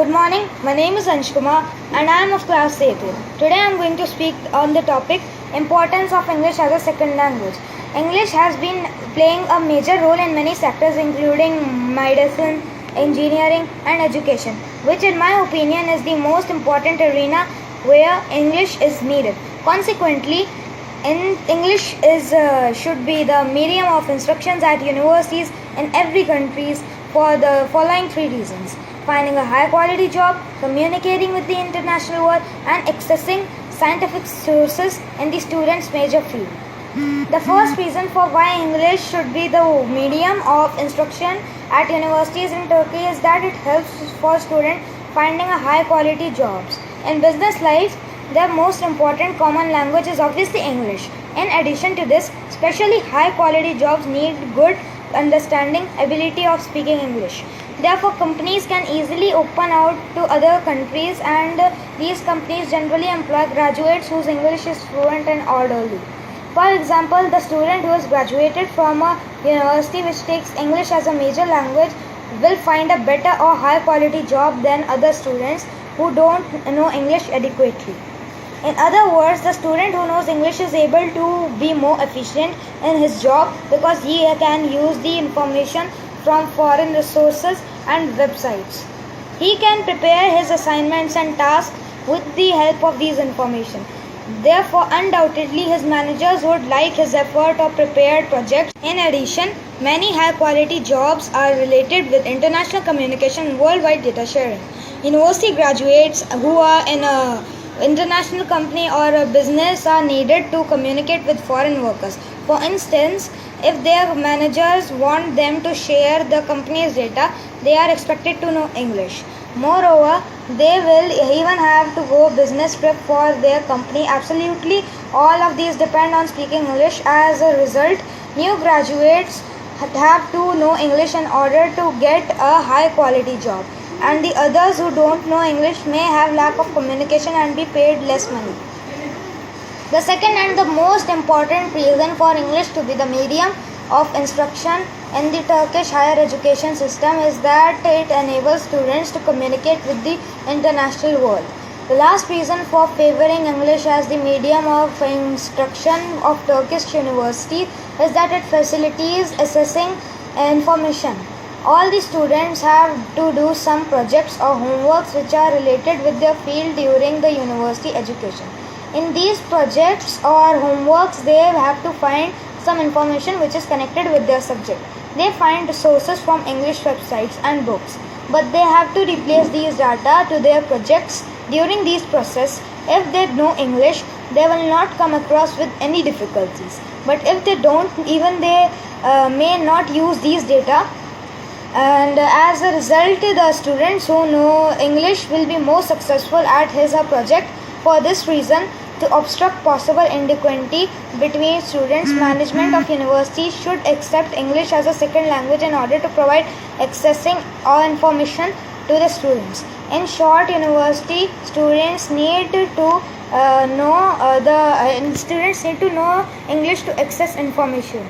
Good morning, my name is Anshkumar and I am of class 8. Today I am going to speak on the topic Importance of English as a Second Language. English has been playing a major role in many sectors including medicine, engineering and education, which in my opinion is the most important arena where English is needed. Consequently, English should be the medium of instructions at universities in every country for the following three reasons: finding a high quality job, communicating with the international world, and accessing scientific sources in the student's major field. The first reason for why English should be the medium of instruction at universities in Turkey is that it helps for students finding a high quality jobs. In business life, the most important common language is obviously English. In addition to this, especially high quality jobs need good understanding ability of speaking English. Therefore, companies can easily open out to other countries, and these companies generally employ graduates whose English is fluent and orderly. For example, the student who has graduated from a university which takes English as a major language will find a better or high quality job than other students who don't know English adequately. In other words, the student who knows English is able to be more efficient in his job because he can use the information from foreign resources and websites. He can prepare his assignments and tasks with the help of these information. Therefore, undoubtedly, his managers would like his effort or prepared projects. In addition, many high-quality jobs are related with international communication and worldwide data sharing. University graduates who are in a international company or a business are needed to communicate with foreign workers. For instance, if their managers want them to share the company's data, they are expected to know English. Moreover, they will even have to go business trip for their company. Absolutely, all of these depend on speaking English. As a result, new graduates have to know English in order to get a high quality job, and the others who don't know English may have lack of communication and be paid less money. The second and the most important reason for English to be the medium of instruction in the Turkish higher education system is that it enables students to communicate with the international world. The last reason for favoring English as the medium of instruction of Turkish universities is that it facilitates accessing information. All the students have to do some projects or homeworks which are related with their field during the university education. In these projects or homeworks, they have to find some information which is connected with their subject. They find sources from English websites and books, but they have to replace these data to their projects. During this process, if they know English, they will not come across with any difficulties. But if they don't, even they may not use these data, and as a result, the students who know English will be more successful at his or project. For this reason, to obstruct possible inequality between students, management of universities should accept English as a second language in order to provide accessing all information to the students. In short, university students need to know English to access information.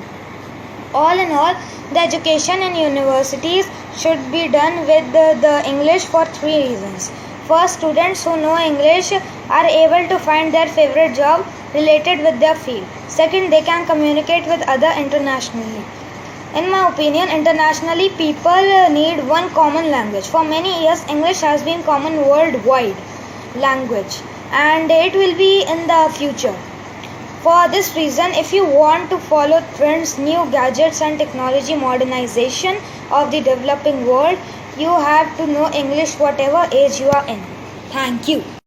All in all, the education in universities should be done with the English for three reasons. First, students who know English are able to find their favorite job related with their field. Second, they can communicate with others internationally. In my opinion, internationally, people need one common language. For many years, English has been common worldwide language, and it will be in the future. For this reason, if you want to follow trends, new gadgets and technology modernization of the developing world, you have to know English whatever age you are in. Thank you.